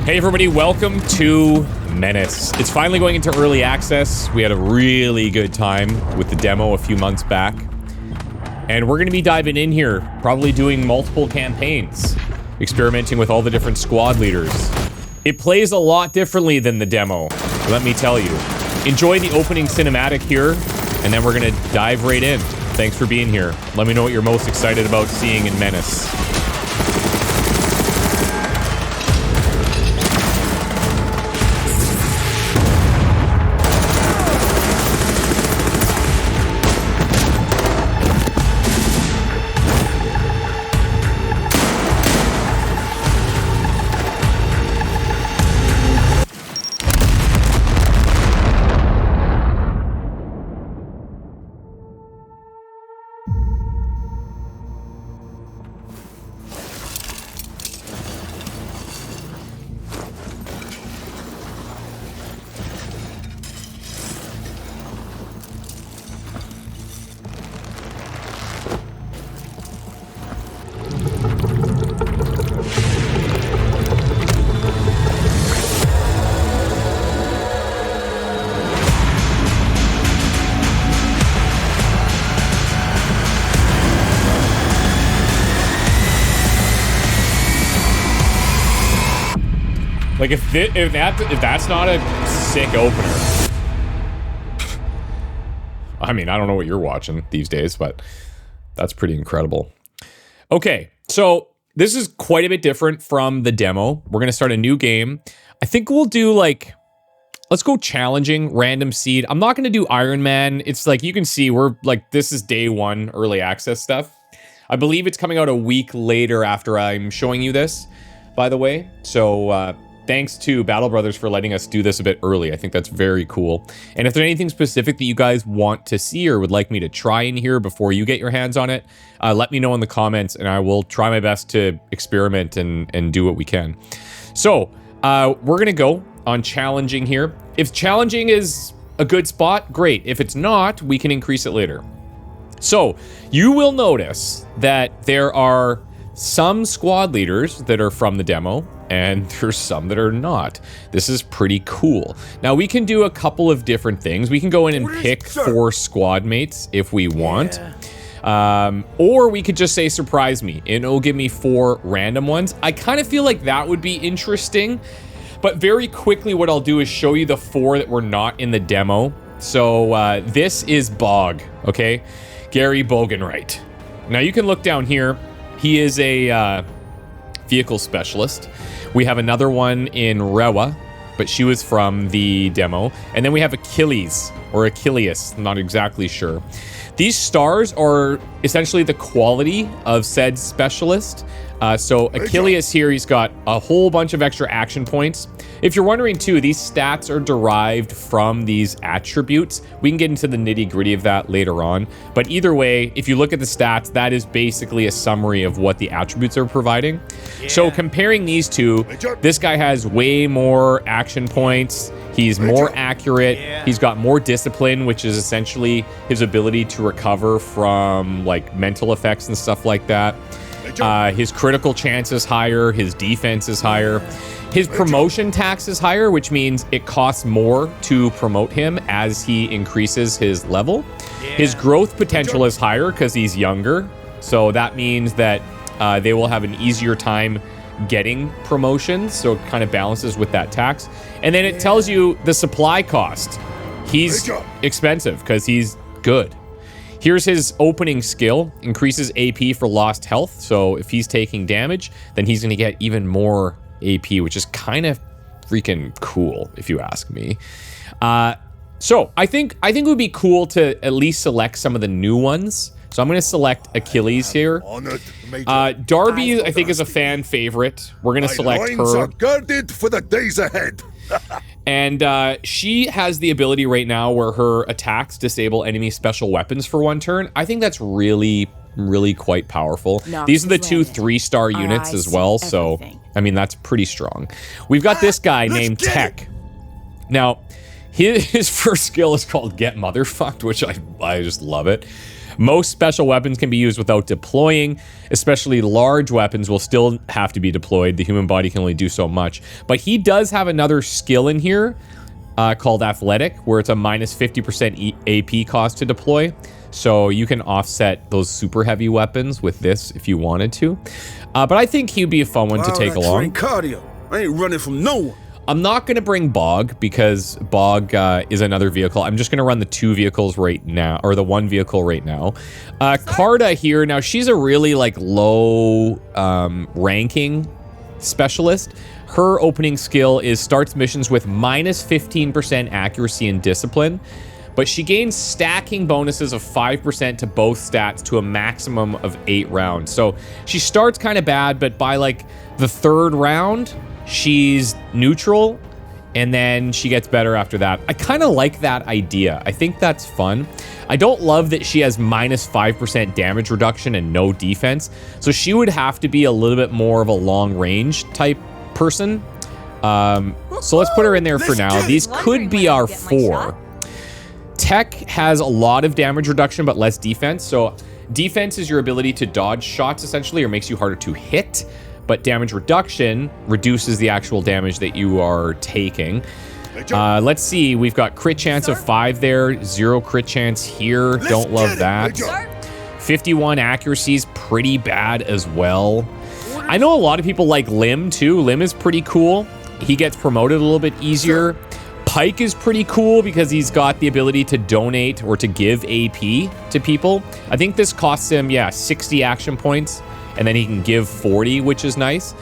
Hey everybody, welcome to MENACE. It's finally going into early access. We had a really good time with the demo a few months back. And we're going to be diving in here, probably doing multiple campaigns, experimenting with all the different squad leaders. It plays a lot differently than the demo, let me tell you. Enjoy the opening cinematic here, and then we're going to dive right in. Thanks for being here. Let me know what you're most excited about seeing in MENACE. Like, if that's not a sick opener. I mean, I don't know what you're watching these days, but that's pretty incredible. Okay, so this is quite a bit different from the demo. We're gonna start a new game. I think we'll do, like, let's go challenging, random seed. I'm not gonna do Iron Man. It's like, you can see we're, like, this is day one early access stuff. I believe it's coming out a week later after I'm showing you this, by the way. So, thanks to Battle Brothers for letting us do this a bit early. I think that's very cool. And if there's anything specific that you guys want to see or would like me to try in here before you get your hands on it, let me know in the comments and I will try my best to experiment and do what we can. So, we're gonna go on challenging here. If challenging is a good spot, great. If it's not, we can increase it later. So, you will notice that there are some squad leaders that are from the demo, and there's some that are not. This is pretty cool. Now, we can do a couple of different things. We can go in and pick 4 squad mates if we want. Or we could just say surprise me, and it'll give me 4 random ones. I kind of feel like that would be interesting, but very quickly what I'll do is show you the 4 that were not in the demo. So this is Bog, okay? Gary Bogenwright. Now, you can look down here. He is a vehicle specialist. We have another one in Rewa, but she was from the demo. And then we have Achilles, or Achilles, I'm not exactly sure. These stars are essentially the quality of said specialist. So Achilles here, he's got a whole bunch of extra action points. If you're wondering too, these stats are derived from these attributes. We can get into the nitty gritty of that later on. But either way, if you look at the stats, that is basically a summary of what the attributes are providing. Yeah. So comparing these two, this guy has way more action points. He's more accurate. Yeah. He's got more discipline, which is essentially his ability to recover from like mental effects and stuff like that. His critical chance is higher. His defense is higher. His promotion tax is higher, which means it costs more to promote him as he increases his level. Yeah. His growth potential is higher because he's younger. So that means that they will have an easier time getting promotions. So it kind of balances with that tax. And then it tells you the supply cost. He's expensive because he's good. Here's his opening skill, increases AP for lost health. So if he's taking damage, then he's going to get even more AP, which is kind of freaking cool, if you ask me. So I think it would be cool to at least select some of the new ones. So I'm going to select Achilles here. Darby, I think, is a fan favorite. We're going to select her. Guarded for the days ahead. And she has the ability right now where her attacks disable enemy special weapons for 1 turn. I think that's really quite powerful. These are the 2 3-star units as well, so I mean that's pretty strong. We've got this guy named Tech. Now, his first skill is called Get Motherfucked, which I just love it. Most special weapons can be used without deploying, especially large weapons will still have to be deployed. The human body can only do so much. But he does have another skill in here called Athletic, where it's a minus 50% AP cost to deploy. So you can offset those super heavy weapons with this if you wanted to. But I think he'd be a fun one to take along. Cardio. I ain't running from no one. I'm not going to bring Bog because Bog is another vehicle. I'm just going to run the 2 vehicles right now, or the 1 vehicle right now. Carta here, now she's a really like low ranking specialist. Her opening skill is starts missions with minus 15% accuracy and discipline, but she gains stacking bonuses of 5% to both stats to a maximum of 8 rounds. So she starts kind of bad, but by like the 3rd round, she's neutral, and then she gets better after that. I kind of like that idea. I think that's fun. I don't love that she has minus 5% damage reduction and no defense. So she would have to be a little bit more of a long range type person. So let's put her in there for now. These could be our 4. Tech has a lot of damage reduction, but less defense. So defense is your ability to dodge shots essentially, or makes you harder to hit. But damage reduction reduces the actual damage that you are taking. Let's see, we've got crit chance of 5 there, 0 crit chance here. Don't love that. 51 accuracy is pretty bad as well. I know a lot of people like Lim too. Lim is pretty cool. He gets promoted a little bit easier. Pike is pretty cool because he's got the ability to donate or to give AP to people. I think this costs him, 60 action points, and then he can give 40, which is nice.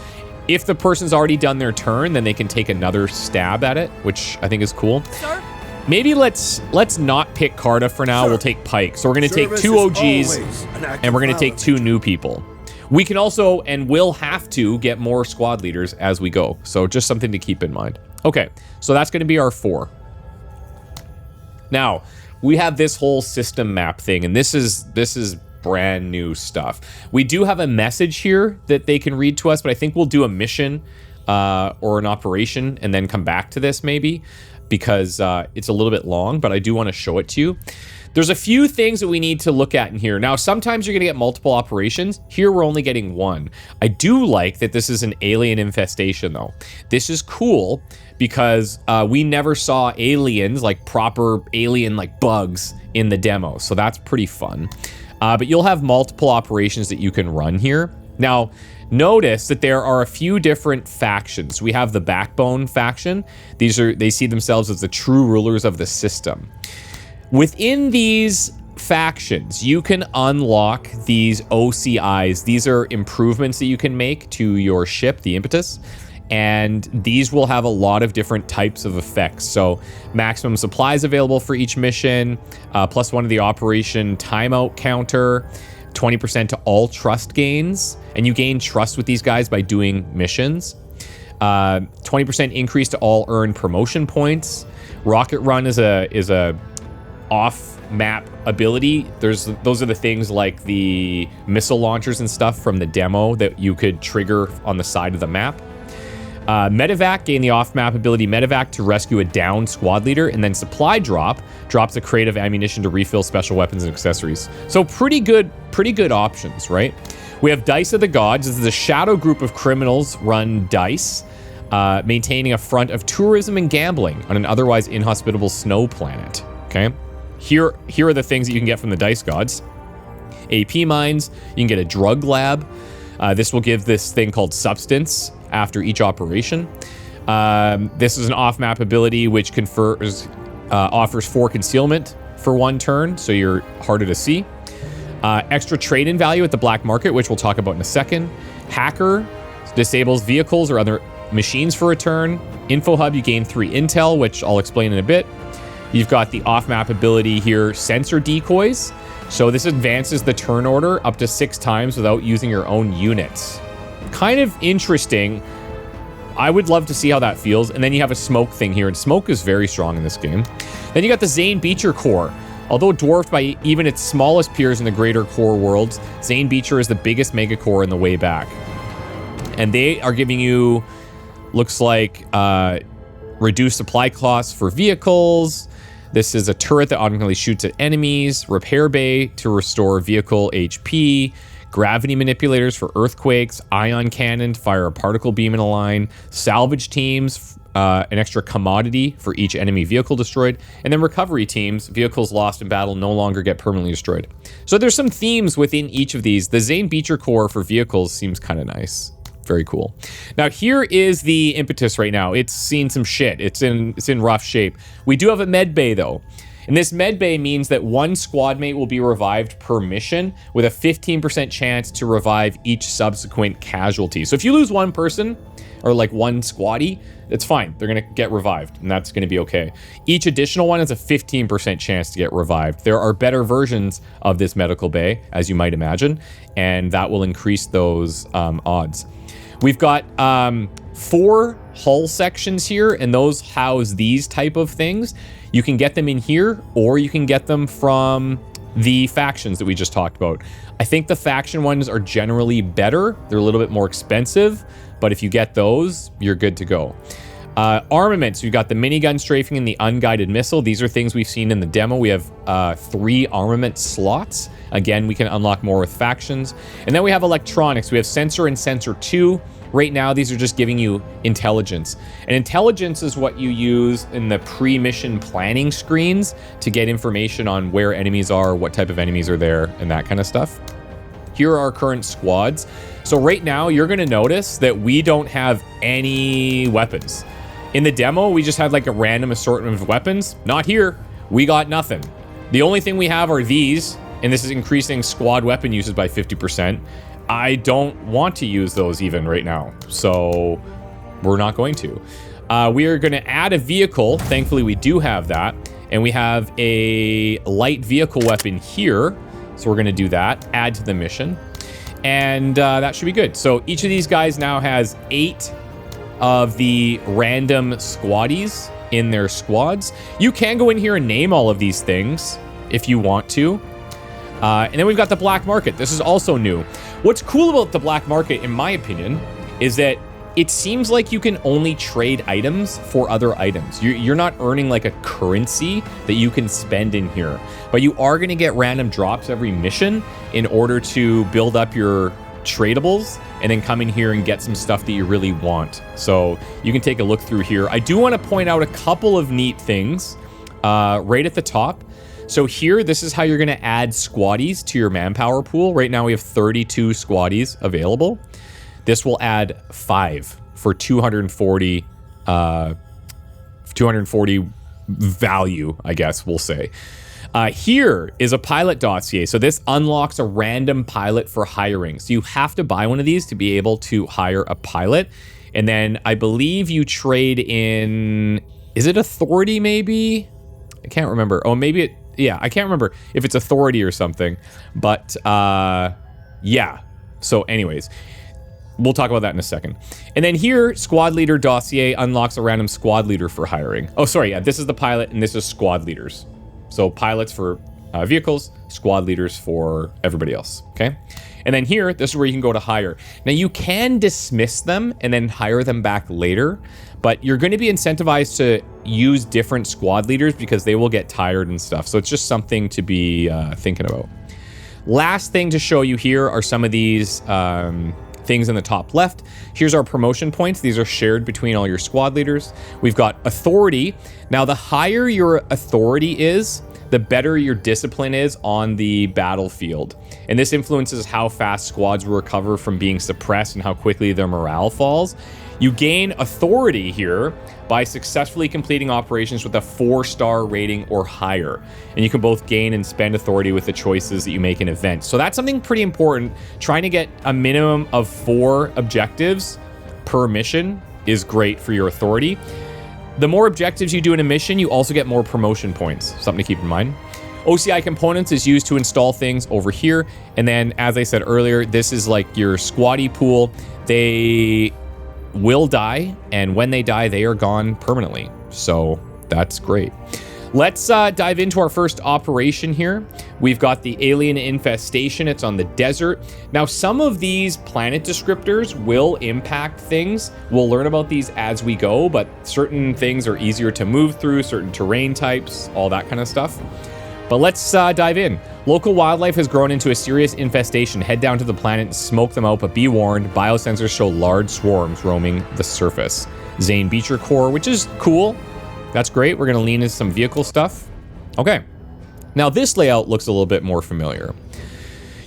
If the person's already done their turn, then they can take another stab at it, which I think is cool. Sir? Maybe let's not pick Carta for now. Sir, we'll take Pike. So we're going to take 2 OGs, and we're going to take 2 new people. We can also, and will have to, get more squad leaders as we go. So just something to keep in mind. Okay, so that's going to be our 4. Now, we have this whole system map thing, and this is brand new stuff. We do have a message here that they can read to us, but I think we'll do a mission or an operation and then come back to this maybe, because it's a little bit long, but I do want to show it to you. There's a few things that we need to look at in here. Now, sometimes you're going to get multiple operations. Here, we're only getting 1. I do like that this is an alien infestation, though. This is cool because we never saw aliens, like proper alien, like bugs in the demo. So that's pretty fun. But you'll have multiple operations that you can run here. Now, notice that there are a few different factions. We have the Backbone faction. They see themselves as the true rulers of the system. Within these factions, you can unlock these OCIs. These are improvements that you can make to your ship, the Impetus, and these will have a lot of different types of effects. So maximum supplies available for each mission, +1 to the operation timeout counter, 20% to all trust gains, and you gain trust with these guys by doing missions. 20% increase to all earned promotion points. Rocket Run is a off-map ability. Those are the things like the missile launchers and stuff from the demo that you could trigger on the side of the map. Medevac, gain the off-map ability Medevac to rescue a downed squad leader, and then Supply Drop drops a crate of ammunition to refill special weapons and accessories. So pretty good options, right? We have Dice of the Gods. This is a shadow group of criminals run dice, maintaining a front of tourism and gambling on an otherwise inhospitable snow planet. Okay, here are the things that you can get from the Dice Gods. AP mines. You can get a drug lab. This will give this thing called Substance after each operation. This is an off-map ability which offers 4 concealment for 1 turn, so you're harder to see. Extra trade-in value at the black market, which we'll talk about in a second. Hacker disables vehicles or other machines for a turn. Info Hub, you gain 3 intel, which I'll explain in a bit. You've got the off-map ability here, Sensor Decoys. So this advances the turn order up to 6 times without using your own units. Kind of interesting. I would love to see how that feels. And then you have a smoke thing here, and smoke is very strong in this game. Then you got the Zane Beecher core. Although dwarfed by even its smallest peers in the greater core worlds, Zane Beecher is the biggest mega core in the way back. And they are giving you, looks like, reduced supply costs for vehicles, This is a turret that automatically shoots at enemies, repair bay to restore vehicle HP, gravity manipulators for earthquakes, ion cannon to fire a particle beam in a line, salvage teams, an extra commodity for each enemy vehicle destroyed, and then recovery teams, vehicles lost in battle no longer get permanently destroyed. So there's some themes within each of these. The Zane Beecher core for vehicles seems kind of nice. Very cool. Now here is the impetus right now. It's seen some shit. It's in rough shape. We do have a med bay though. And this med bay means that one squad mate will be revived per mission with a 15% chance to revive each subsequent casualty. So if you lose one person or like one squaddy, it's fine. They're going to get revived and that's going to be okay. Each additional one has a 15% chance to get revived. There are better versions of this medical bay, as you might imagine, and that will increase those odds. We've got 4 hull sections here, and those house these type of things. You can get them in here, or you can get them from the factions that we just talked about. I think the faction ones are generally better. They're a little bit more expensive, but if you get those, you're good to go. Armaments, we've got the minigun strafing and the unguided missile. These are things we've seen in the demo. We have 3 armament slots. Again, we can unlock more with factions. And then we have electronics. We have sensor and sensor 2. Right now, these are just giving you intelligence. And intelligence is what you use in the pre-mission planning screens to get information on where enemies are, what type of enemies are there, and that kind of stuff. Here are our current squads. So right now, you're going to notice that we don't have any weapons. In the demo, we just had like a random assortment of weapons. Not here. We got nothing. The only thing we have are these, and this is increasing squad weapon uses by 50%. I don't want to use those even right now, so we're not going to. We are going to add a vehicle. Thankfully, we do have that, and we have a light vehicle weapon here, so we're going to do that, add to the mission, and that should be good. So each of these guys now has 8 of the random squaddies in their squads. You can go in here and name all of these things if you want to. And then we've got the black market. This is also new. What's cool about the black market, in my opinion, is that it seems like you can only trade items for other items. You're not earning like a currency that you can spend in here, but you are going to get random drops every mission in order to build up your tradables and then come in here and get some stuff that you really want. So you can take a look through here. I do want to point out a couple of neat things right at the top. So here, this is how you're going to add squaddies to your manpower pool. Right now we have 32 squaddies available. This will add 5 for 240 value, I guess we'll say. Here is a pilot dossier. So this unlocks a random pilot for hiring. So you have to buy one of these to be able to hire a pilot. And then I believe you trade in, is it authority maybe? I can't remember. Oh, maybe it, yeah, I can't remember if it's authority or something, but yeah. So anyways, we'll talk about that in a second. And then here, squad leader dossier unlocks a random squad leader for hiring. Oh, sorry, yeah, this is the pilot and this is squad leaders. So pilots for vehicles, squad leaders for everybody else, okay? And then here, this is where you can go to hire. Now you can dismiss them and then hire them back later, but you're going to be incentivized to use different squad leaders because they will get tired and stuff. So it's just something to be thinking about. Last thing to show you here are some of these things in the top left. Here's our promotion points. These are shared between all your squad leaders. We've got authority. Now, the higher your authority is, the better your discipline is on the battlefield. And this influences how fast squads will recover from being suppressed and how quickly their morale falls. You gain authority here by successfully completing operations with a 4-star rating or higher. And you can both gain and spend authority with the choices that you make in events. So that's something pretty important. Trying to get a minimum of 4 objectives per mission is great for your authority. The more objectives you do in a mission, you also get more promotion points. Something to keep in mind. OCI components is used to install things over here. And then, as I said earlier, this is like your squaddy pool. They will die, and when they die, they are gone permanently. So that's great. Let's dive into our first operation here. We've got the alien infestation. It's on the desert. Now, some of these planet descriptors will impact things. We'll learn about these as we go, but certain things are easier to move through, certain terrain types, all that kind of stuff. But let's dive in. Local wildlife has grown into a serious infestation. Head down to the planet and smoke them out, but be warned, biosensors show large swarms roaming the surface. Zane Beecher core, which is cool. That's great. We're going to lean into some vehicle stuff. Okay. Now, this layout looks a little bit more familiar.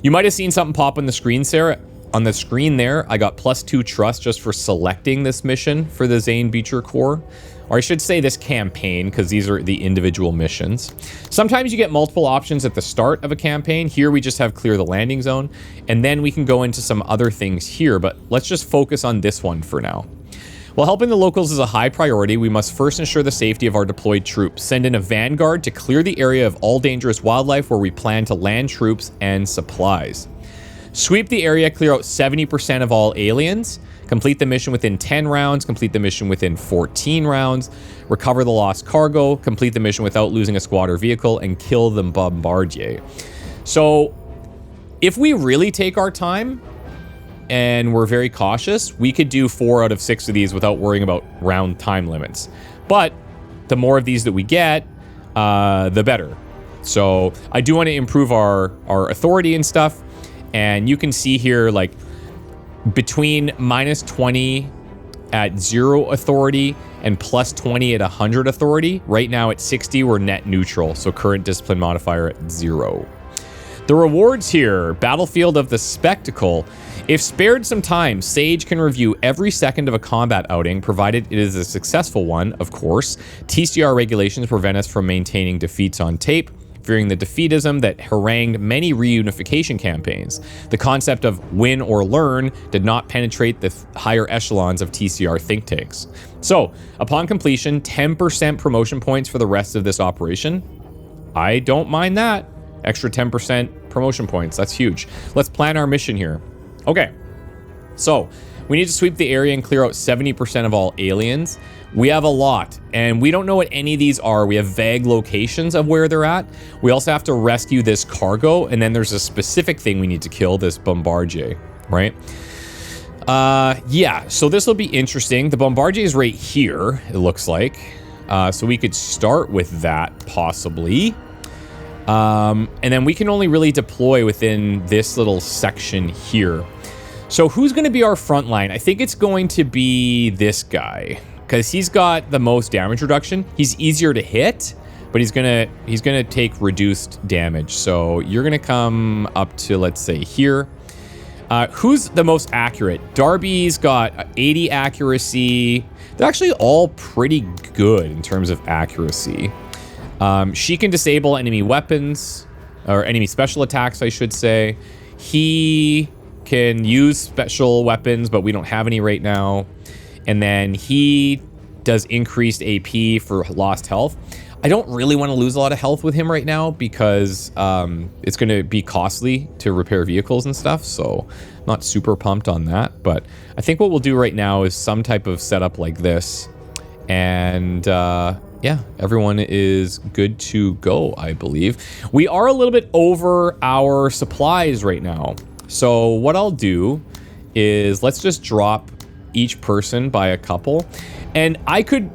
You might have seen something pop on the screen there. On the screen there, I got +2 trust just for selecting this mission for the Zane Beecher core. Or I should say this campaign, because these are the individual missions. Sometimes you get multiple options at the start of a campaign. Here we just have clear the landing zone. And then we can go into some other things here. But let's just focus on this one for now. While helping the locals is a high priority, we must first ensure the safety of our deployed troops. Send in a vanguard to clear the area of all dangerous wildlife where we plan to land troops and supplies. Sweep the area, clear out 70% of all aliens. Complete the mission within 10 rounds. Complete the mission within 14 rounds. Recover the lost cargo. Complete the mission without losing a squad or vehicle. And kill the bombardier. So, if we really take our time and we're very cautious, we could do 4 out of 6 of these without worrying about round time limits. But the more of these that we get, the better. So I do want to improve our authority and stuff. And you can see here, like, between -20 at 0 authority and +20 at 100 authority. Right now at 60, we're net neutral. So current discipline modifier at 0. The rewards here, Battlefield of the Spectacle. If spared some time, Sage can review every second of a combat outing, provided it is a successful one, of course. TCR regulations prevent us from maintaining defeats on tape, fearing the defeatism that harangued many reunification campaigns. The concept of win or learn did not penetrate the higher echelons of TCR think tanks. So, upon completion, 10% promotion points for the rest of this operation. I don't mind that. Extra 10% promotion points. That's huge. Let's plan our mission here. Okay. So, we need to sweep the area and clear out 70% of all aliens. We have a lot, and we don't know what any of these are. We have vague locations of where they're at. We also have to rescue this cargo, and then there's a specific thing we need to kill, this bombardier, right? Yeah, so this will be interesting. The bombardier is right here, it looks like. So we could start with that, possibly. And then we can only really deploy within this little section here. So who's going to be our front line? I think it's going to be this guy, because he's got the most damage reduction. He's easier to hit, but he's gonna take reduced damage. So you're gonna come up to, let's say, here. Who's the most accurate? Darby's got 80 accuracy. They're actually all pretty good in terms of accuracy. She can disable enemy weapons, or enemy special attacks, I should say. He can use special weapons, but we don't have any right now. And then he does increased AP for lost health. I don't really want to lose a lot of health with him right now because it's going to be costly to repair vehicles and stuff. So I'm not super pumped on that. But I think what we'll do right now is some type of setup like this. And yeah, everyone is good to go, I believe. We are a little bit over our supplies right now. So what I'll do is let's just drop each person by a couple. And I could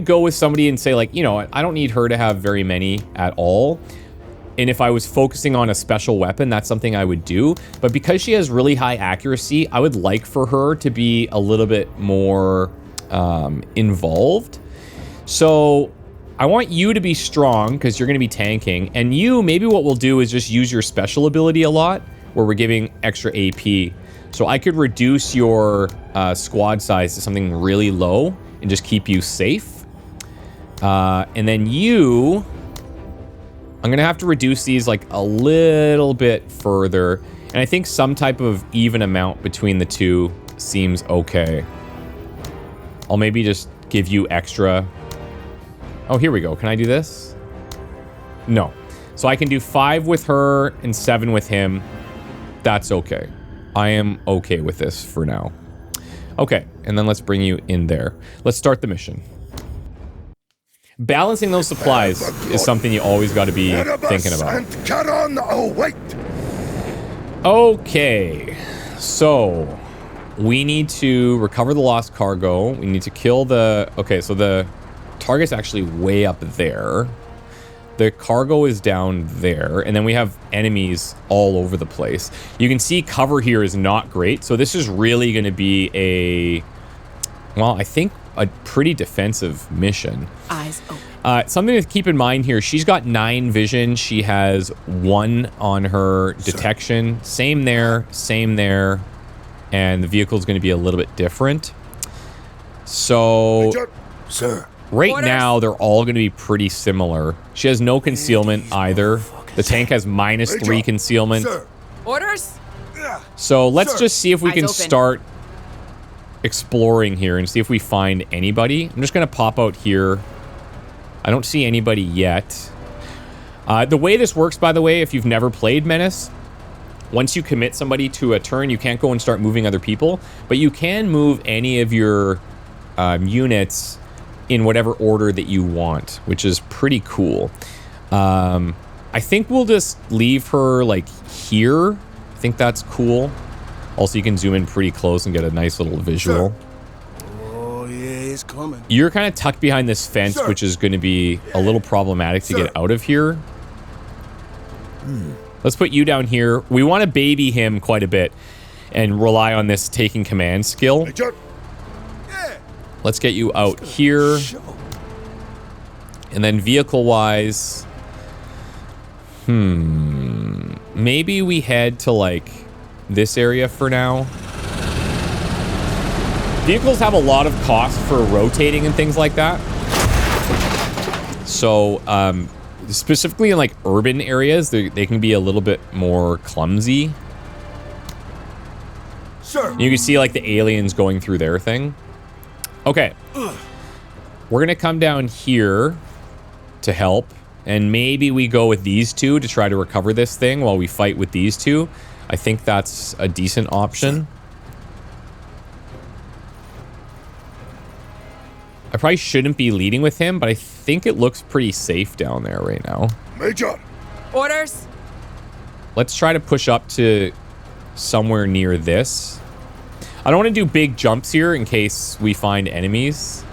go with somebody and say, like, you know, I don't need her to have very many at all. And if I was focusing on a special weapon, that's something I would do. But because she has really high accuracy, I would like for her to be a little bit more involved. So I want you to be strong because you're going to be tanking. And you, maybe what we'll do is just use your special ability a lot where we're giving extra AP. So I could reduce your squad size to something really low and just keep you safe. And then you, I'm going to have to reduce these like a little bit further. And I think some type of even amount between the two seems okay. I'll maybe just give you extra. Oh, here we go. Can I do this? No. So I can do 5 with her and 7 with him. That's okay. I am okay with this for now. Okay, and then let's bring you in there. Let's start the mission. balancing those supplies is something you always got to be thinking about. And Charon await. Okay, so we need to recover the lost cargo. We need to kill the... Okay, so the target's actually way up there. The cargo is down there, and then we have enemies all over the place. You can see cover here is not great, so this is really going to be a... Well, I think a pretty defensive mission. Eyes open. Something to keep in mind here, she's got 9 vision. She has 1 on her detection. Same there, and the vehicle is going to be a little bit different. So, Sir. right now, they're all going to be pretty similar. She has no concealment either. The tank has -3 concealment. Sir. Orders? So let's just see if we Eyes can open. start exploring here and see if we find anybody. I'm just going to pop out here. I don't see anybody yet. The way this works, by the way, if you've never played Menace, once you commit somebody to a turn, you can't go and start moving other people, but you can move any of your units in whatever order that you want, which is pretty cool. I think we'll just leave her like here. I think that's cool. Also, you can zoom in pretty close and get a nice little visual. Oh, yeah, it's coming. You're kind of tucked behind this fence, which is going to be a little problematic to get out of here. Let's put you down here. We want to baby him quite a bit and rely on this taking command skill. Major. Yeah. Let's get you out here. And then vehicle-wise... Maybe we head to, like, this area for now. Vehicles have a lot of cost for rotating and things like that. So, specifically in, like, urban areas, they can be a little bit more clumsy. Sir. You can see, like, the aliens going through their thing. Okay. We're going to come down here to help. And maybe we go with these two to try to recover this thing while we fight with these two. I think that's a decent option. I probably shouldn't be leading with him, but I think it looks pretty safe down there right now. Major. Orders? Let's try to push up to somewhere near this. I don't want to do big jumps here in case we find enemies.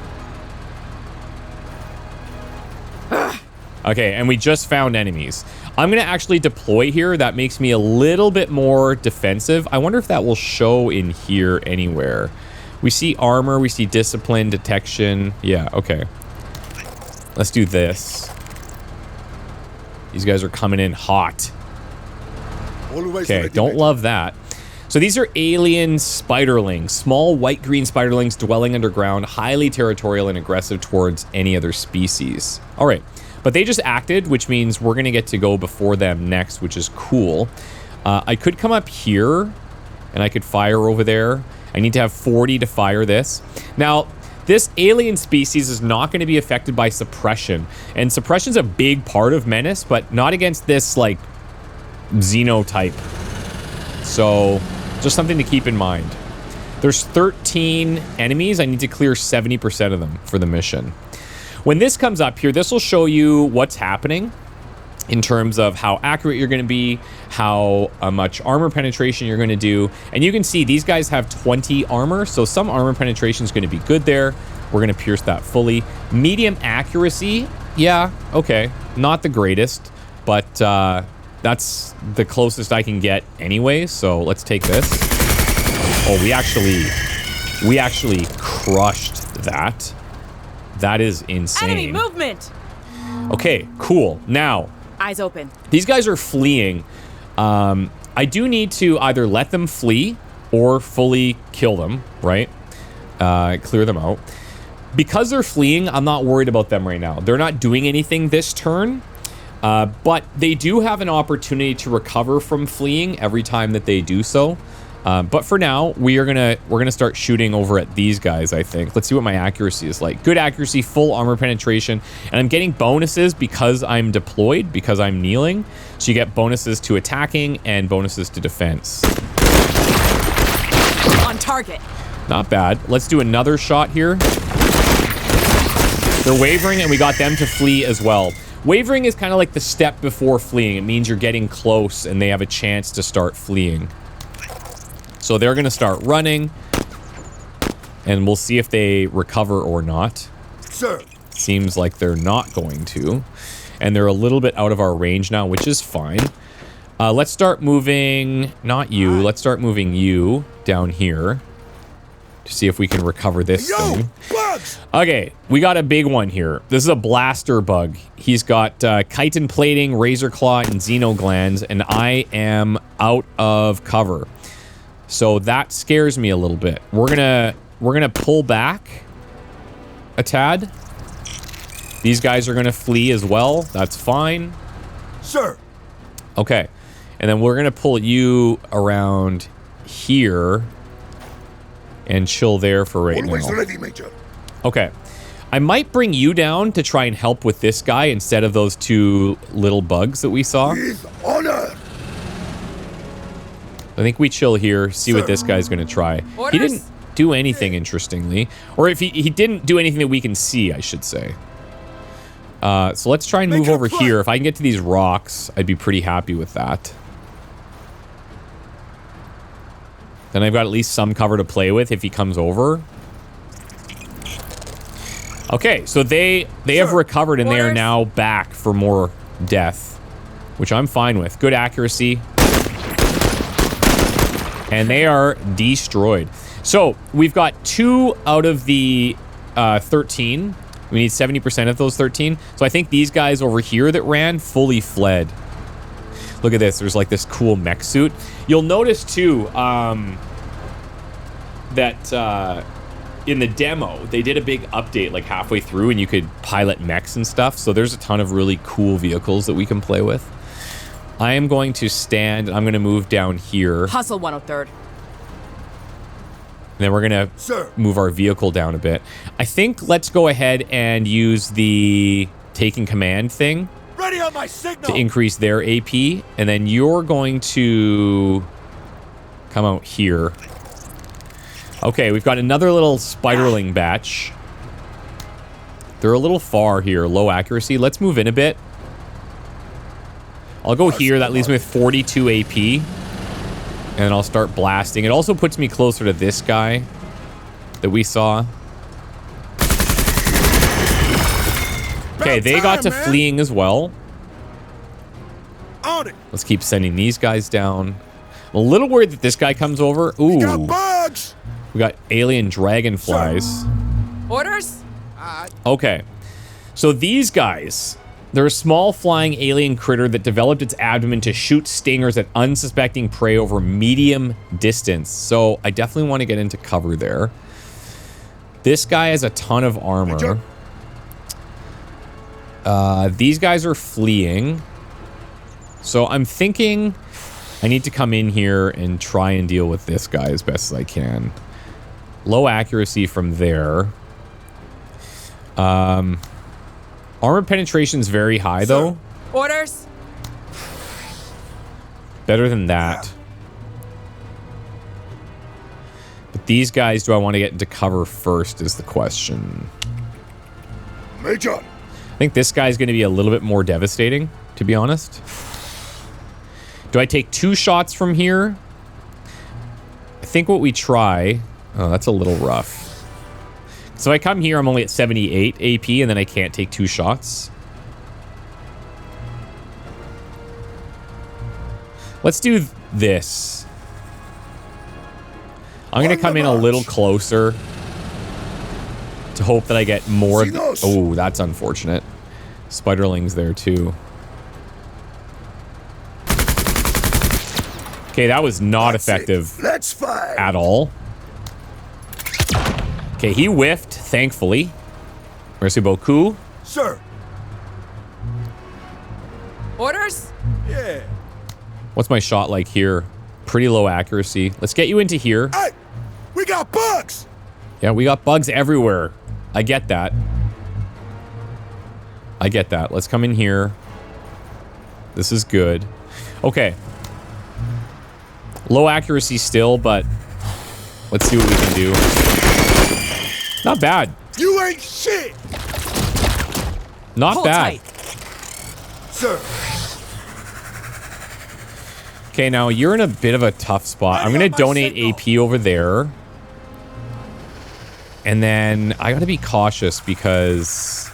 Okay, and we just found enemies. I'm going to actually deploy here. That makes me a little bit more defensive. I wonder if that will show in here anywhere. We see armor, we see discipline, detection. Yeah, okay. Let's do this. These guys are coming in hot. Okay, don't love that. So these are alien spiderlings, small white-green spiderlings dwelling underground, highly territorial and aggressive towards any other species. All right. But they just acted, which means we're going to get to go before them next, which is cool. I could come up here, and I could fire over there. I need to have 40 to fire this. Now, this alien species is not going to be affected by suppression. And suppression's a big part of Menace, but not against this, like, xenotype. So, just something to keep in mind. There's 13 enemies. I need to clear 70% of them for the mission. When this comes up here, this will show you what's happening in terms of how accurate you're going to be, how much armor penetration you're going to do. And you can see these guys have 20 armor, so some armor penetration is going to be good there. We're going to pierce that fully. Medium accuracy, yeah, okay. Not the greatest, but that's the closest I can get anyway, so let's take this. Oh, we actually crushed that. That is insane. Enemy movement. Okay, cool. Now, Eyes open. these guys are fleeing. I do need to either let them flee or fully kill them, right? Clear them out. Because they're fleeing, I'm not worried about them right now. They're not doing anything this turn, but they do have an opportunity to recover from fleeing every time that they do so. But for now, we're gonna start shooting over at these guys, I think. Let's see what my accuracy is like. Good accuracy, full armor penetration, and I'm getting bonuses because I'm deployed, because I'm kneeling. So you get bonuses to attacking and bonuses to defense. On target. Not bad. Let's do another shot here. They're wavering, and we got them to flee as well. Wavering is kind of like the step before fleeing. It means you're getting close, and they have a chance to start fleeing. So they're going to start running, and we'll see if they recover or not. Sir. Seems like they're not going to. And they're a little bit out of our range now, which is fine. Let's start moving... Not you. Let's start moving you down here. To see if we can recover this thing. Bugs! Okay, we got a big one here. This is a blaster bug. He's got chitin plating, razor claw, and xenoglands, and I am out of cover. So that scares me a little bit. We're gonna pull back a tad. These guys are gonna flee as well. That's fine. Sir. Okay, and then we're gonna pull you around here and chill there for right Always now. ready, Major. Okay. I might bring you down to try and help with this guy instead of those two little bugs that we saw. With honor. I think we chill here, see what this guy's going to try. Orders? He didn't do anything, interestingly. Or if he didn't do anything that we can see, I should say. So let's try and move over here. If I can get to these rocks, I'd be pretty happy with that. Then I've got at least some cover to play with if he comes over. Okay, so they have recovered and they are now back for more death, which I'm fine with. Good accuracy. And they are destroyed. So we've got 2 out of the 13. We need 70% of those 13. So I think these guys over here that ran fully fled. Look at this. There's like this cool mech suit. You'll notice too that in the demo, they did a big update like halfway through and you could pilot mechs and stuff. So there's a ton of really cool vehicles that we can play with. I am going to stand. I'm going to move down here. Hustle 103rd. And then we're going to move our vehicle down a bit. I think let's go ahead and use the taking command thing. Ready on my signal. To increase their AP. And then you're going to come out here. Okay, we've got another little spiderling batch. They're a little far here. Low accuracy. Let's move in a bit. I'll go here. That leaves me with 42 AP. And then I'll start blasting. It also puts me closer to this guy that we saw. Okay, they got to fleeing as well. On it. Let's keep sending these guys down. I'm a little worried that this guy comes over. Ooh. We got bugs. We got alien dragonflies. Orders? Okay. So these guys, they're a small flying alien critter that developed its abdomen to shoot stingers at unsuspecting prey over medium distance. So I definitely want to get into cover there. This guy has a ton of armor. These guys are fleeing. So I'm thinking I need to come in here and try and deal with this guy as best as I can. Low accuracy from there. Armor penetration is very high, though. Orders? Better than that. But these guys, do I want to get into cover first is the question. Major. I think this guy's going to be a little bit more devastating, to be honest. Do I take 2 shots from here? I think what we try... Oh, that's a little rough. So I come here, I'm only at 78 AP, and then I can't take 2 shots. Let's do this. I'm going to come in a little closer to hope that I get more... Oh, that's unfortunate. Spiderlings there, too. Okay, that was not effective at all. Okay, he whiffed, thankfully. Merci beaucoup. Sir. Orders? Yeah. What's my shot like here? Pretty low accuracy. Let's get you into here. Hey, we got bugs. Yeah, we got bugs everywhere. I get that. I get that. Let's come in here. This is good. Okay. Low accuracy still, but let's see what we can do. Not bad. You ain't shit. Not Hold bad. tight. Sir. Okay, now you're in a bit of a tough spot. I'm Ready going on to my donate signal. AP over there. And then I got to be cautious because...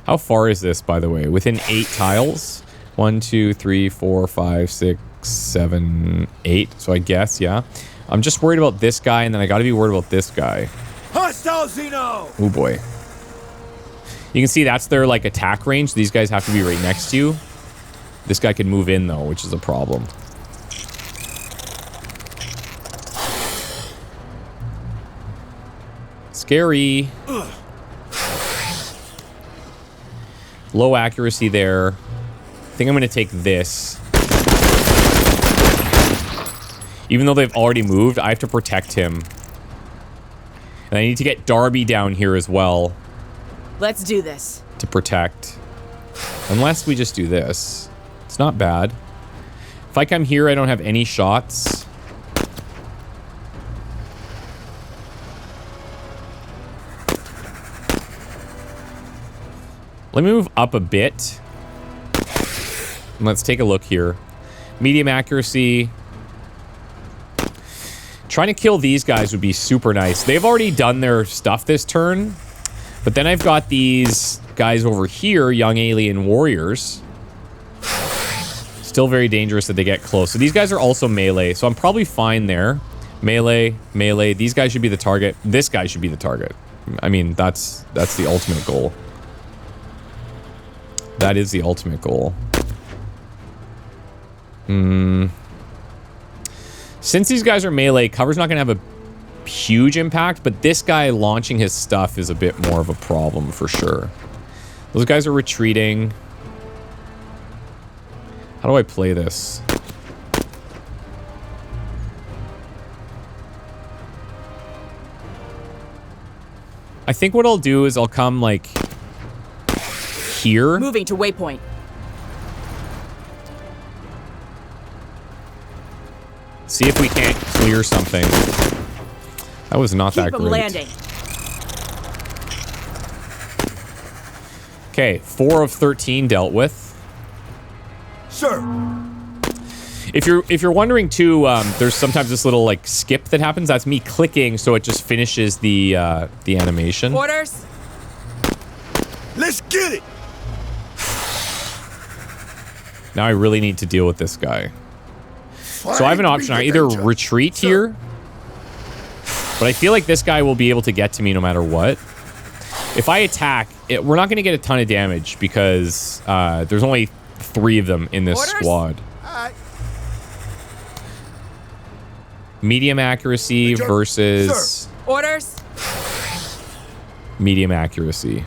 How far is this, by the way? Within 8 tiles? 1, 2, 3, 4, 5, 6, 7, 8. So I guess, yeah. I'm just worried about this guy, and then I got to be worried about this guy. Hostile Xeno. Oh, boy. You can see that's their, like, attack range. These guys have to be right next to you. This guy can move in, though, which is a problem. Scary. Ugh. Low accuracy there. I think I'm going to take this. Even though they've already moved, I have to protect him. And I need to get Darby down here as well Let's do this. to protect. Unless we just do this. It's not bad. If I come here, I don't have any shots. Let me move up a bit. And let's take a look here. Medium accuracy. Trying to kill these guys would be super nice. They've already done their stuff this turn. But then I've got these guys over here, young alien warriors. Still very dangerous that they get close. So these guys are also melee. So I'm probably fine there. Melee, melee. These guys should be the target. This guy should be the target. I mean, that's the ultimate goal. That is the ultimate goal. Since these guys are melee, cover's not going to have a huge impact, but this guy launching his stuff is a bit more of a problem for sure. Those guys are retreating. How do I play this? I think what I'll do is I'll come like here. Moving to waypoint. See if we can't clear something. That was not Keep that them great. landing. Okay, 4 of 13 dealt with. Sir. If you're wondering too, there's sometimes this little like skip that happens. That's me clicking, so it just finishes the animation. Orders. Let's get it. Now I really need to deal with this guy. So I have an option. I either retreat here, but I feel like this guy will be able to get to me no matter what. If I attack, we're not going to get a ton of damage because there's only 3 of them in this Orders? squad. All right. Medium accuracy Major. versus Sir. Orders. medium accuracy.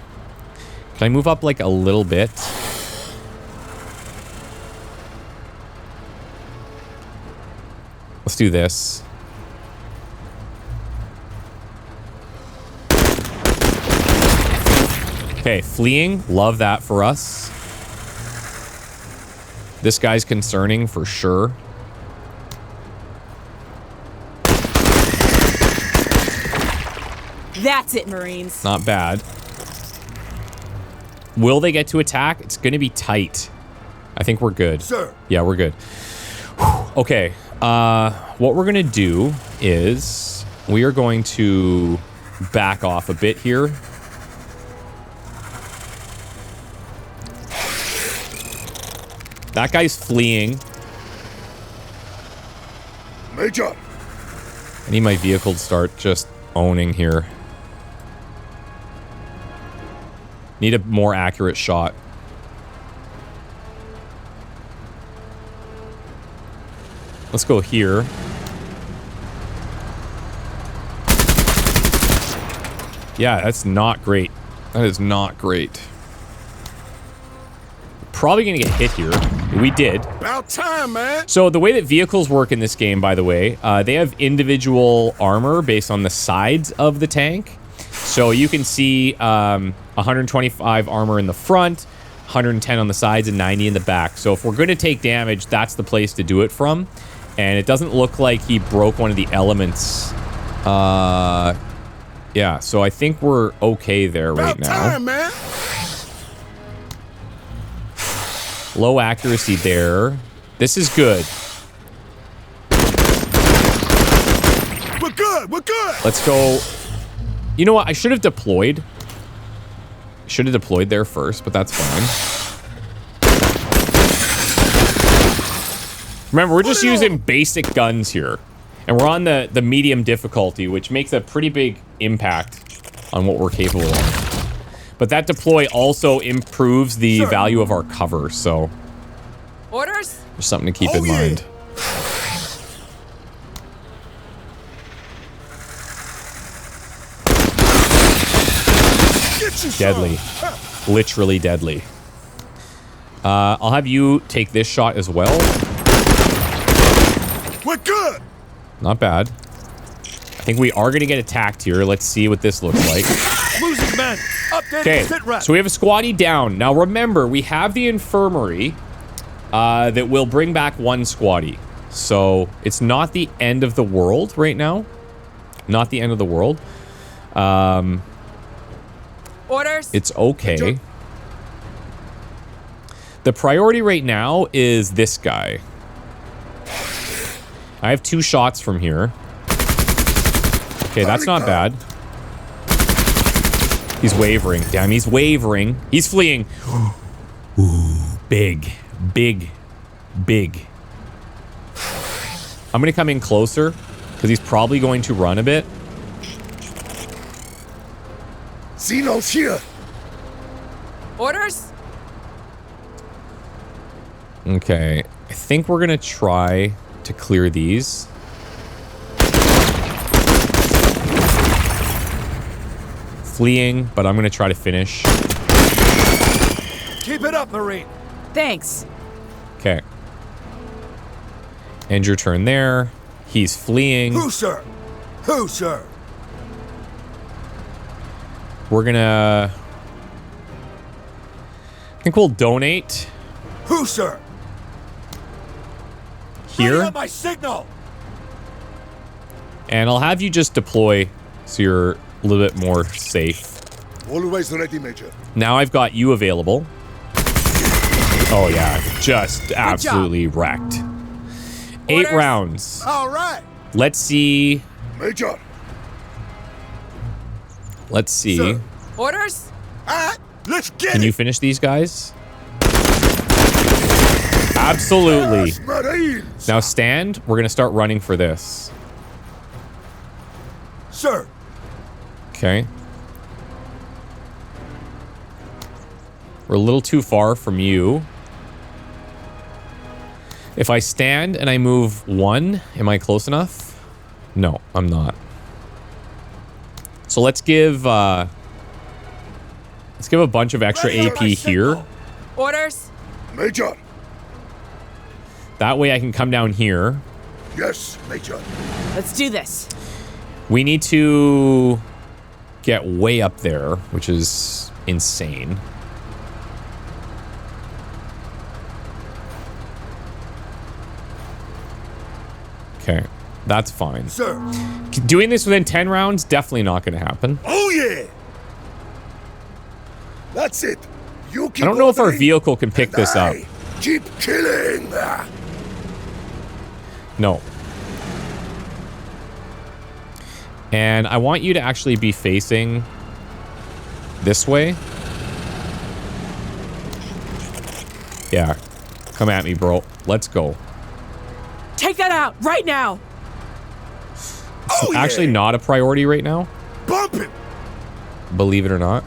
Can I move up like a little bit? Let's do this. Okay, fleeing. Love that for us. This guy's concerning for sure. That's it, Marines. Not bad. Will they get to attack? It's going to be tight. I think we're good. Sir. Yeah, we're good. Whew. Okay. What we're going to do is we are going to back off a bit here. That guy's fleeing. Major. I need my vehicle to start just owning here. Need a more accurate shot. Let's go here. Yeah, that's not great. That is not great. Probably gonna get hit here. We did. About time, man. So the way that vehicles work in this game, by the way, they have individual armor based on the sides of the tank. So you can see 125 armor in the front, 110 on the sides, and 90 in the back. So if we're going to take damage, that's the place to do it from. And it doesn't look like he broke one of the elements. Yeah, so I think we're okay there right About now. time, man. Low accuracy there. This is good. We're good. We're good. Let's go. You know what? I should have deployed. Should have deployed there first, but that's fine. Remember, we're just using basic guns here. And we're on the medium difficulty, which makes a pretty big impact on what we're capable of. But that deploy also improves the value of our cover, so Orders? there's something to keep in mind. Deadly. Literally deadly. I'll have you take this shot as well. We're good. Not bad. I think we are going to get attacked here. Let's see what this looks like. Losing men. Updated Okay, sit rep. so we have a squatty down. Now remember, we have the infirmary that will bring back one squatty. So it's not the end of the world right now. Not the end of the world. Orders? It's okay. The priority right now is this guy. I have 2 shots from here. Okay, that's not bad. He's wavering. Damn, he's wavering. He's fleeing. Ooh, big, big, big. I'm going to come in closer because he's probably going to run a bit. Xenos here. Orders? Okay, I think we're going to try to clear these. Fleeing, but I'm going to try to finish. Keep it up, Marine. Thanks. Okay. End your turn there. He's fleeing. Who, sir? Who, sir? We're going to... I think we'll donate Who, sir? Ready here. on my signal. And I'll have you just deploy so you're a little bit more safe. Always ready, Major. Now I've got you available. Oh yeah, just absolutely wrecked. 8 Orders. rounds. All right. Let's see. Major. Let's see. Sir. Orders? All right. Let's get Can it. you finish these guys? Absolutely. Yes, Marines. Now stand. We're going to start running for this. Sir. Okay. We're a little too far from you. If I stand and I move 1, am I close enough? No, I'm not. So let's give a bunch of extra Ready on AP my here. signal. Orders? Major. That way I can come down here. Yes, Major. Let's do this. We need to get way up there, which is insane. Okay, that's fine. Sir. Doing this within 10 rounds, definitely not going to happen. Oh, yeah. That's it. You keep I don't know if our ordering, vehicle can pick and this up. I keep killing. No. And I want you to actually be facing this way. Yeah. Come at me, bro. Let's go. Take that out right now. Oh, Actually yeah. not a priority right now, Bump him. believe it or not.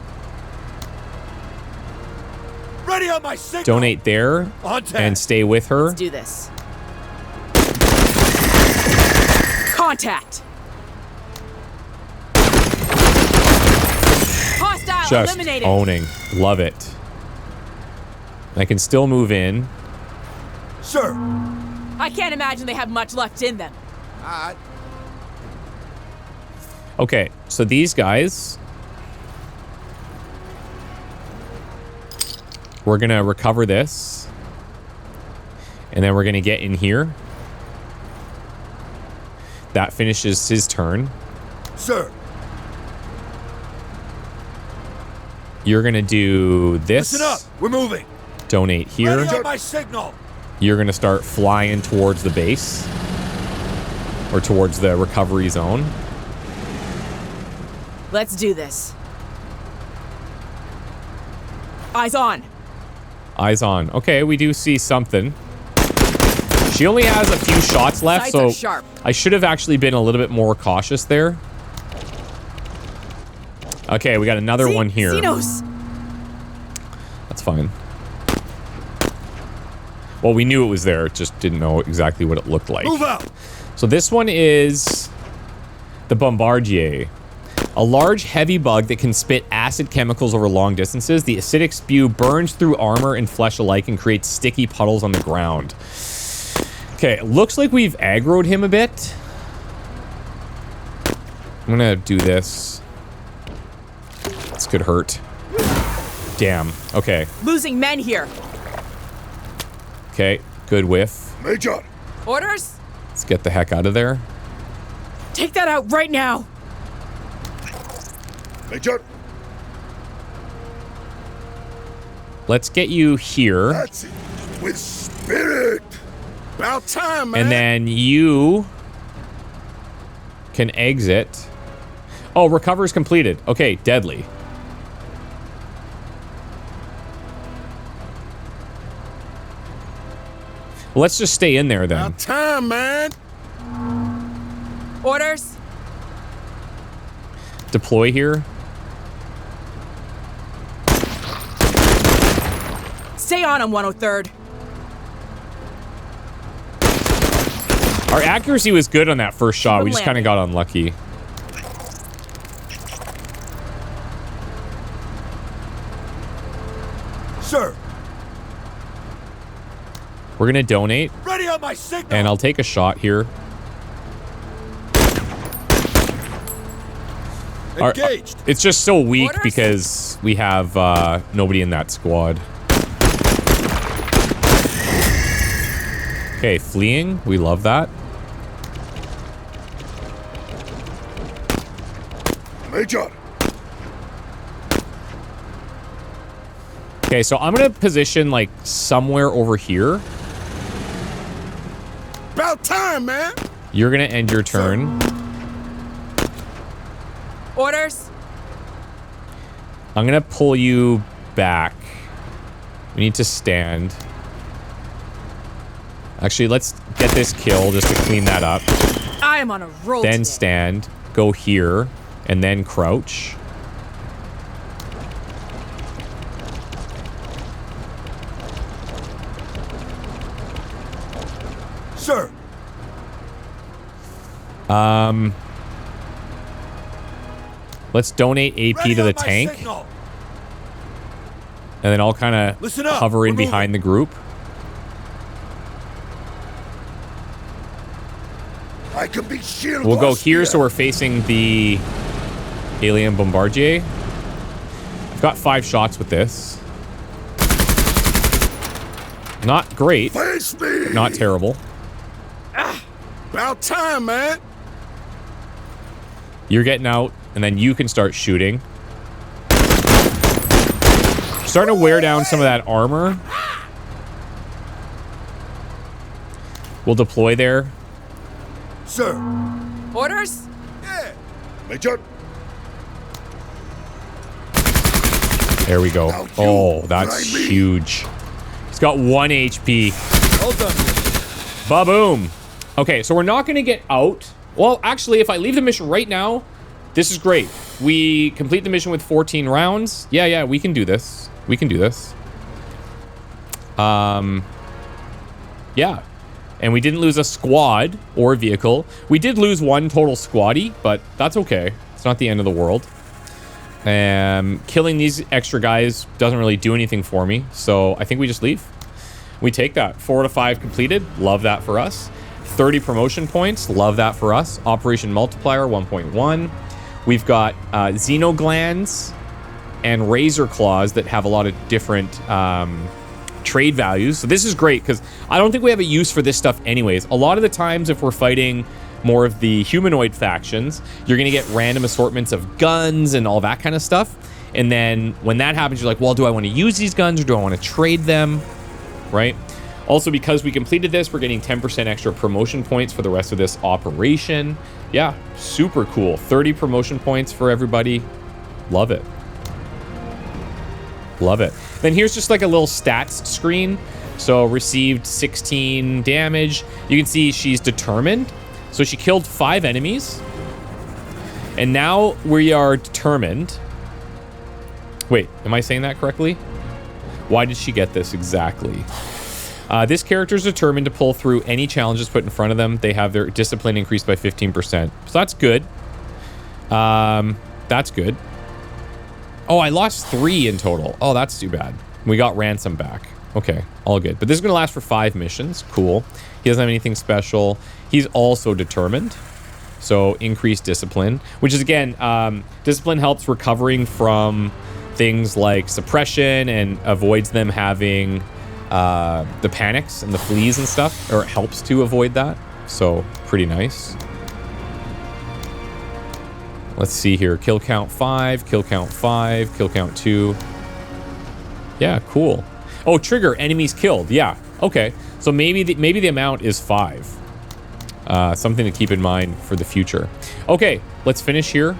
Ready on my signal. Donate there On 10. and stay with her. Let's do this. Contact. Hostile Just eliminated. owning. Love it. I can still move in. Sir. I can't imagine they have much left in them. All right. Okay, so these guys, we're gonna recover this, and then we're gonna get in here. That finishes his turn. Sir. You're gonna do this. Listen up. We're moving. Donate here. Ready on my signal. You're gonna start flying towards the base. Or towards the recovery zone. Let's do this. Eyes on. Eyes on. Okay, we do see something. She only has a few shots left, Sights are so sharp. I should have actually been a little bit more cautious there. Okay, we got another one here. Xenos. That's fine. Well, we knew it was there, just didn't know exactly what it looked like. Move out. So this one is the Bombardier. A large, heavy bug that can spit acid chemicals over long distances. The acidic spew burns through armor and flesh alike and creates sticky puddles on the ground. Okay, looks like we've aggroed him a bit. I'm gonna do this. This could hurt. Damn. Okay. Losing men here. Okay, good whiff. Major. Orders? Let's get the heck out of there. Take that out right now. Major. Let's get you here. That's it. With spirit. About time, man. And then you can exit. Oh, recover is completed. Okay, deadly. Let's just stay in there then. About time, man. Orders? Deploy here. Stay on 103rd. Our accuracy was good on that first shot. We just kind of got unlucky. Sir. We're going to donate. Ready on my signal. And I'll take a shot here. Engaged. It's just so weak Orders? because we have nobody in that squad. Okay, fleeing. We love that. Major. Okay, so I'm going to position like somewhere over here. About time, man. You're going to end your turn. Orders? I'm going to pull you back. We need to stand. Actually, let's get this kill just to clean that up. I am on a roll Then today. stand. Go here. And then crouch. Sir. Let's donate AP Ready to the on my tank. signal. And then I'll kind Listen of up, hover in we're behind the group. I can be shield. We'll go here so we're facing the alien bombardier. I've got 5 shots with this. Not great, Face me. not terrible. About time, man. You're getting out, and then you can start shooting. Starting to wear down some of that armor. We'll deploy there. Sir. Orders? Yeah. Major. There we go. Now you Oh, that's try me. huge. He's got 1 HP. Well done. Ba-boom. Okay, so we're not going to get out. Well, actually, if I leave the mission right now, this is great. We complete the mission with 14 rounds. Yeah, we can do this. We can do this. Yeah. And we didn't lose a squad or vehicle. We did lose 1 total squaddy, but that's okay. It's not the end of the world. Killing these extra guys doesn't really do anything for me, so I think we just leave. We take that. 4 out of 5 completed. Love that for us. 30 promotion points. Love that for us. Operation Multiplier 1.1. We've got Xenoglands and Razor Claws that have a lot of different trade values. So this is great because I don't think we have a use for this stuff anyways. A lot of the times if we're fighting more of the humanoid factions, you're going to get random assortments of guns and all that kind of stuff. And then when that happens, you're like, well, do I want to use these guns or do I want to trade them? Right? Also, because we completed this, we're getting 10% extra promotion points for the rest of this operation. Yeah, super cool. 30 promotion points for everybody. Love it. Love it. Then here's just like a little stats screen. So received 16 damage. You can see she's determined. So she killed 5 enemies. And now we are determined. Wait, am I saying that correctly? Why did she get this exactly? This character is determined to pull through any challenges put in front of them. They have their discipline increased by 15%. So that's good. That's good. Oh, I lost 3 in total. Oh, that's too bad. We got ransom back. Okay, all good. But this is going to last for 5 missions. Cool. He doesn't have anything special. He's also determined. So increased discipline, which is, again, discipline helps recovering from things like suppression and avoids them having the panics and the fleas and stuff, or it helps to avoid that. So pretty nice. Let's see here. Kill count 5, kill count 5, kill count 2. Yeah, cool. Oh, trigger enemies killed. Yeah. Okay. So maybe the amount is 5. Something to keep in mind for the future. Okay, let's finish here.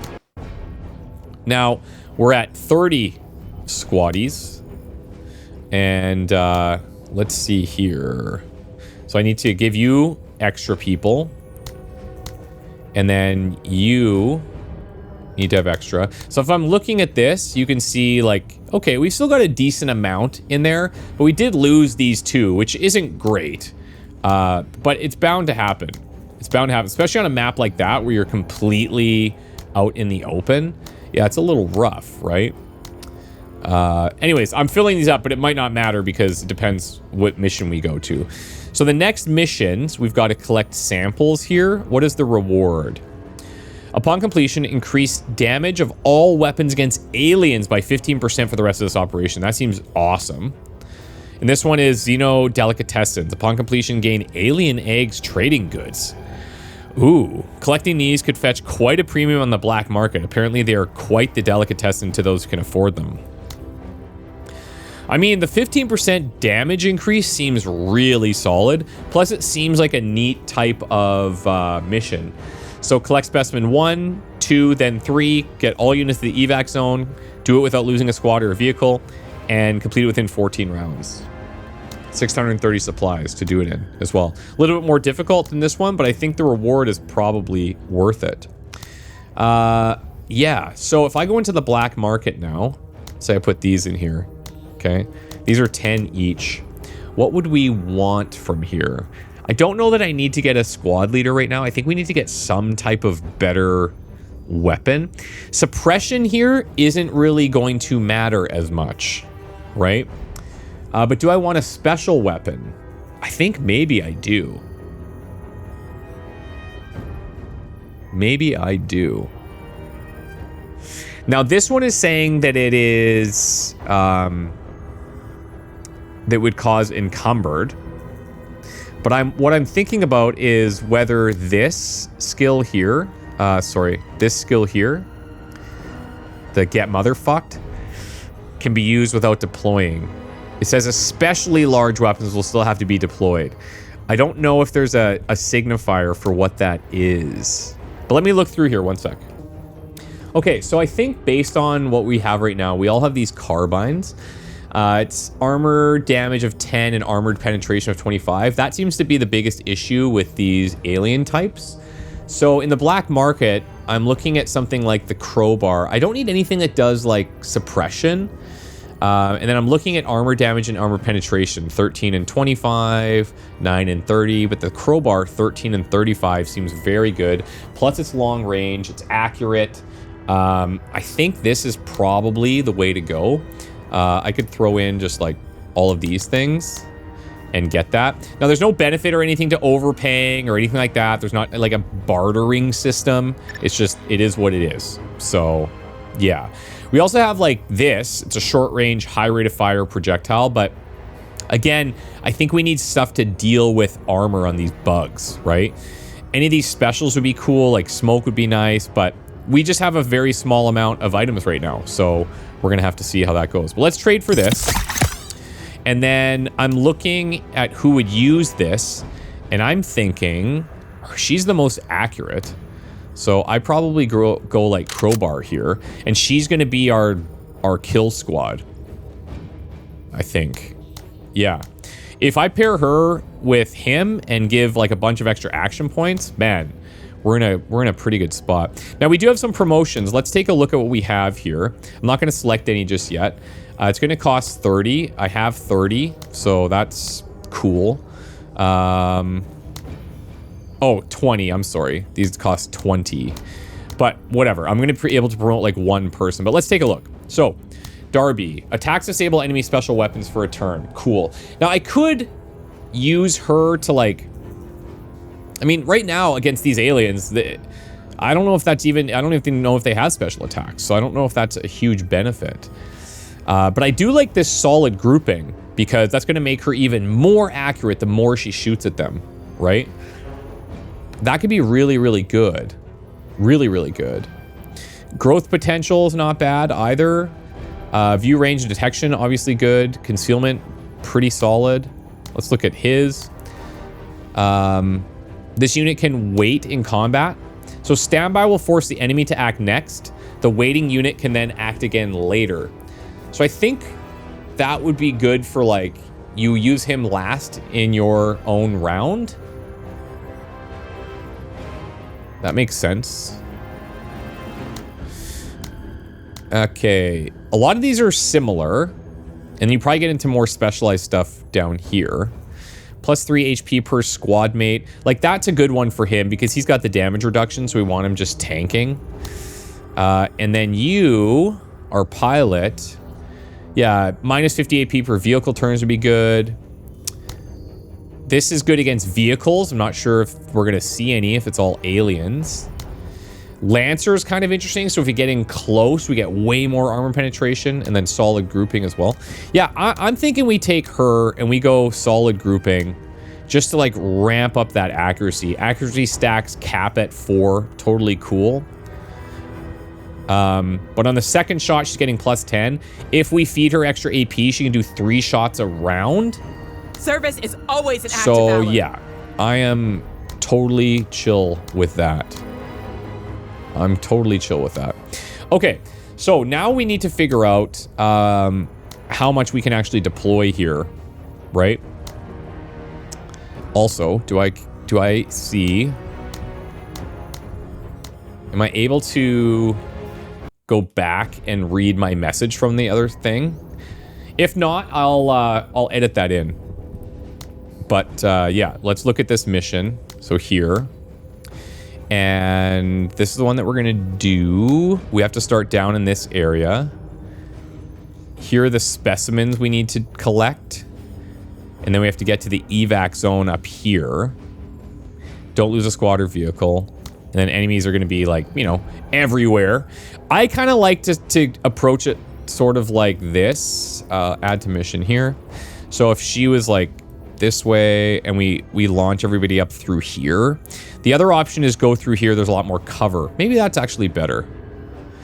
Now we're at 30 squaddies. And let's see here. So I need to give you extra people. And then you need to have extra. So if I'm looking at this, you can see like, okay, we still got a decent amount in there, but we did lose these 2, which isn't great. But it's bound to happen. It's bound to happen, especially on a map like that where you're completely out in the open. Yeah, it's a little rough, right? Anyways, I'm filling these up, but it might not matter because it depends what mission we go to. So the next missions, we've got to collect samples here. What is the reward? Upon completion, increase damage of all weapons against aliens by 15% for the rest of this operation. That seems awesome. And this one is Xeno Delicatessens. Upon completion, gain alien eggs trading goods. Ooh, collecting these could fetch quite a premium on the black market. Apparently, they are quite the delicatessen to those who can afford them. I mean, the 15% damage increase seems really solid. Plus, it seems like a neat type of mission. So collect specimen 1, 2, then 3, get all units to the evac zone, do it without losing a squad or a vehicle, and complete it within 14 rounds. 630 supplies to do it in as well. A little bit more difficult than this one, but I think the reward is probably worth it. Yeah, so if I go into the black market now, say I put these in here, okay? These are 10 each. What would we want from here? I don't know that I need to get a squad leader right now. I think we need to get some type of better weapon. Suppression here isn't really going to matter as much, right? But do I want a special weapon? I think maybe I do. Maybe I do. Now this one is saying that it is, that would cause encumbered. But what I'm thinking about is whether this skill here, this skill here, the get motherfucked, can be used without deploying. It says especially large weapons will still have to be deployed. I don't know if there's a signifier for what that is. But let me look through here one sec. Okay, so I think based on what we have right now, we all have these carbines. It's armor damage of 10 and armored penetration of 25. That seems to be the biggest issue with these alien types. So in the black market, I'm looking at something like the crowbar. I don't need anything that does like suppression. And then I'm looking at armor damage and armor penetration, 13 and 25, 9 and 30. But the crowbar, 13 and 35, seems very good. Plus it's long range, it's accurate. I think this is probably the way to go. I could throw in just like all of these things and get that. Now there's no benefit or anything to overpaying or anything like that. There's not like a bartering system. It's just, it is what it is. So yeah. We also have like this. It's a short range, high rate of fire projectile. But again, I think we need stuff to deal with armor on these bugs, right? Any of these specials would be cool. Like smoke would be nice, but we just have a very small amount of items right now. So we're going to have to see how that goes. But let's trade for this. And then I'm looking at who would use this. And I'm thinking she's the most accurate. So I probably go like Crowbar here. And she's going to be our kill squad, I think. Yeah. If I pair her with him and give like a bunch of extra action points, man, we're in a pretty good spot. Now we do have some promotions. Let's take a look at what we have here. I'm not going to select any just yet. It's going to cost 30. I have 30, so that's cool. Oh, 20. I'm sorry. These cost 20. But whatever. I'm going to be able to promote like one person. But let's take a look. So, Darby. Attacks disable enemy special weapons for a turn. Cool. Now, I could use her to like... I mean, right now, against these aliens, I don't know if that's even... I don't even know if they have special attacks. So I don't know if that's a huge benefit. But I do like this solid grouping, because that's going to make her even more accurate the more she shoots at them, right? That could be really, really good. Really, really good. Growth potential is not bad either. View range and detection, obviously good. Concealment, pretty solid. Let's look at his. This unit can wait in combat. So standby will force the enemy to act next. The waiting unit can then act again later. So I think that would be good for like, you use him last in your own round. That makes sense. Okay, a lot of these are similar, and you probably get into more specialized stuff down here. Plus 3 HP per squad mate. Like, that's a good one for him because he's got the damage reduction, so we want him just tanking. And then you, our pilot, yeah, minus 50 AP per vehicle turns would be good. This is good against vehicles. I'm not sure if we're going to see any, if it's all aliens. Lancer is kind of interesting, so if we get in close, we get way more armor penetration, and then solid grouping as well. Yeah, I'm thinking we take her and we go solid grouping just to like ramp up that accuracy. Accuracy stacks cap at 4, totally cool. But on the second shot, she's getting plus 10. If we feed her extra AP, she can do 3 shots a round. Service is always an act of So valor. yeah, I am totally chill with that. I'm totally chill with that. Okay, so now we need to figure out how much we can actually deploy here, right? Also, do I see? Am I able to go back and read my message from the other thing? If not, I'll edit that in. But yeah, let's look at this mission. So here. And this is the one that we're gonna do. We have to start down in this area. Here are the specimens we need to collect. And then we have to get to the evac zone up here. Don't lose a squad or vehicle. And then enemies are gonna be like, you know, everywhere. I kind of like to approach it sort of like this. Add to mission here. So if she was like this way and we launch everybody up through here. The other option is go through here. There's a lot more cover. Maybe that's actually better.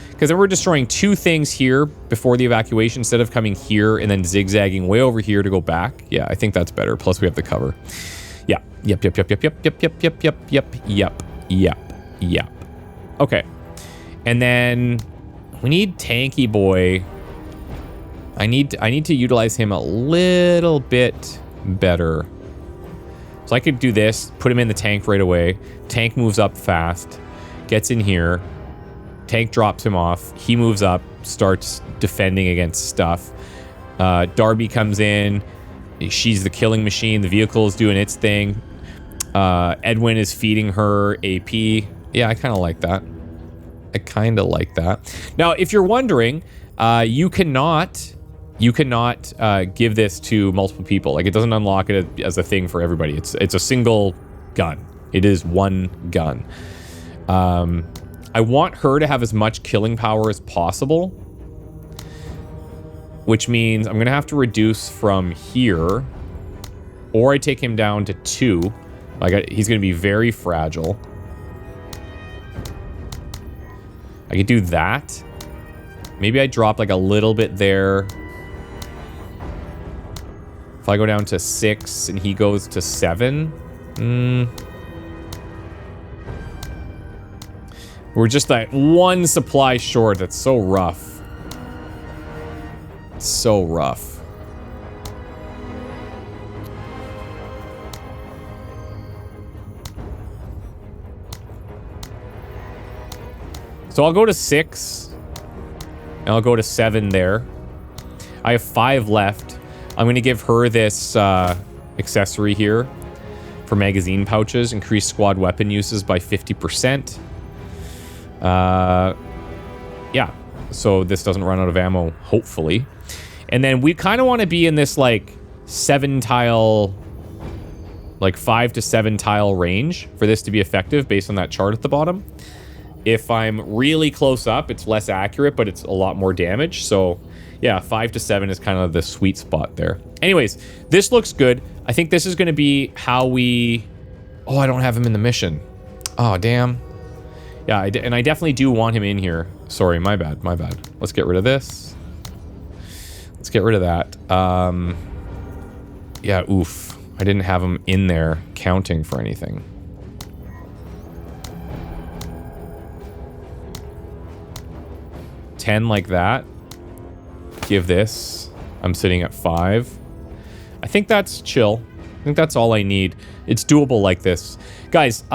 Because then we're destroying 2 things here before the evacuation instead of coming here and then zigzagging way over here to go back. Yeah, I think that's better. Plus we have the cover. Yeah. Yep. Okay. And then we need Tanky Boy. I need to utilize him a little bit better. So I could do this, put him in the tank right away. Tank moves up fast, gets in here. Tank drops him off. He moves up, starts defending against stuff. Darby comes in. She's the killing machine. The vehicle is doing its thing. Edwin is feeding her AP. Yeah, I kind of like that. Now, if you're wondering, you cannot give this to multiple people. Like, it doesn't unlock it as a thing for everybody. It's a single gun. It is one gun. I want her to have as much killing power as possible, which means I'm gonna have to reduce from here, or I take him down to 2. Like, he's gonna be very fragile. I could do that. Maybe I drop like a little bit there. If I go down to 6 and he goes to 7. We're just that one supply short. That's so rough. It's so rough. So I'll go to 6. And I'll go to 7 there. I have 5 left. I'm going to give her this accessory here for magazine pouches. Increase squad weapon uses by 50%. Yeah. So this doesn't run out of ammo, hopefully. And then we kind of want to be in this, like, 7 tile... like 5 to 7 tile range for this to be effective based on that chart at the bottom. If I'm really close up, it's less accurate, but it's a lot more damage. So, yeah, 5 to 7 is kind of the sweet spot there. Anyways, this looks good. I think this is going to be how we... Oh, I don't have him in the mission. Oh, damn. Yeah, and I definitely do want him in here. Sorry, my bad, my bad. Let's get rid of this. Let's get rid of that. Yeah, oof. I didn't have him in there counting for anything. $10 like that. Give this. I'm sitting at 5. I think that's chill. I think that's all I need. It's doable like this. Guys, this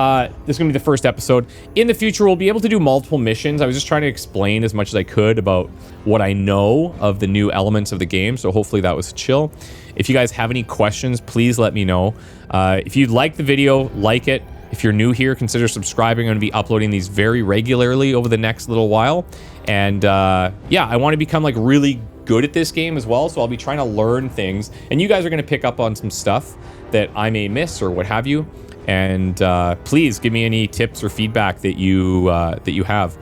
is going to be the first episode. In the future, we'll be able to do multiple missions. I was just trying to explain as much as I could about what I know of the new elements of the game, so hopefully that was chill. If you guys have any questions, please let me know. If you like the video, like it. If you're new here, consider subscribing. I'm going to be uploading these very regularly over the next little while. And yeah, I want to become like really good at this game as well. So I'll be trying to learn things. And you guys are going to pick up on some stuff that I may miss or what have you. And please give me any tips or feedback that you have.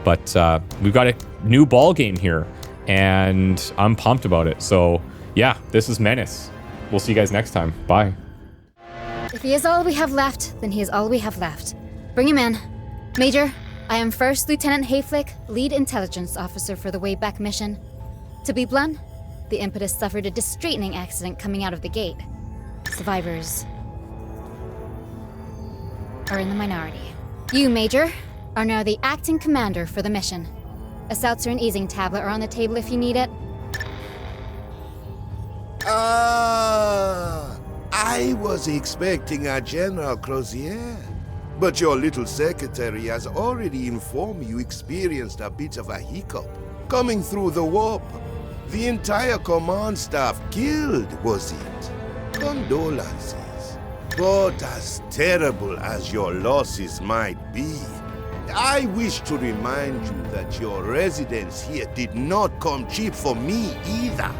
But we've got a new ball game here. And I'm pumped about it. So yeah, this is Menace. We'll see you guys next time. Bye. If he is all we have left, then he is all we have left. Bring him in. Major, I am First Lieutenant Hayflick, Lead Intelligence Officer for the Wayback Mission. To be blunt, the Impetus suffered a straightening accident coming out of the gate. Survivors are in the minority. You, Major, are now the acting commander for the mission. A seltzer and easing tablet are on the table if you need it. I was expecting a General Crozier, but your little secretary has already informed me you experienced a bit of a hiccup coming through the warp. The entire command staff killed, was it? Condolences. But as terrible as your losses might be, I wish to remind you that your residence here did not come cheap for me either.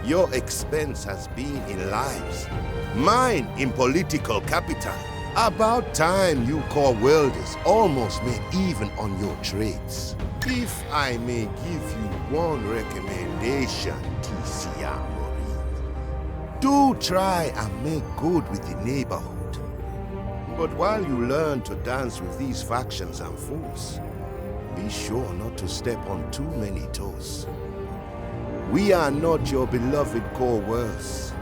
Your expense has been in lives, mine in political capital. About time you core welders almost made even on your trades. If I may give you one recommendation, TCR Marine, do try and make good with the neighborhood. But while you learn to dance with these factions and fools, be sure not to step on too many toes. We are not your beloved co-workers.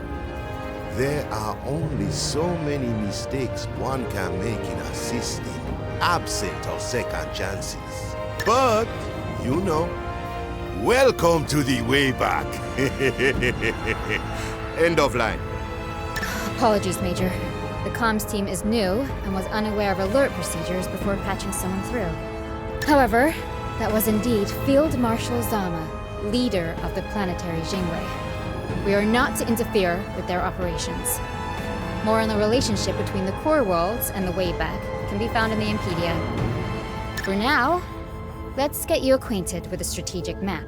There are only so many mistakes one can make in assisting, absent of second chances. But, you know, welcome to the Wayback. End of line. Apologies, Major. The comms team is new and was unaware of alert procedures before patching someone through. However, that was indeed Field Marshal Zama, leader of the planetary Jingwei. We are not to interfere with their operations. More on the relationship between the core worlds and the Wayback can be found in the Impedia. For now, let's get you acquainted with the strategic map.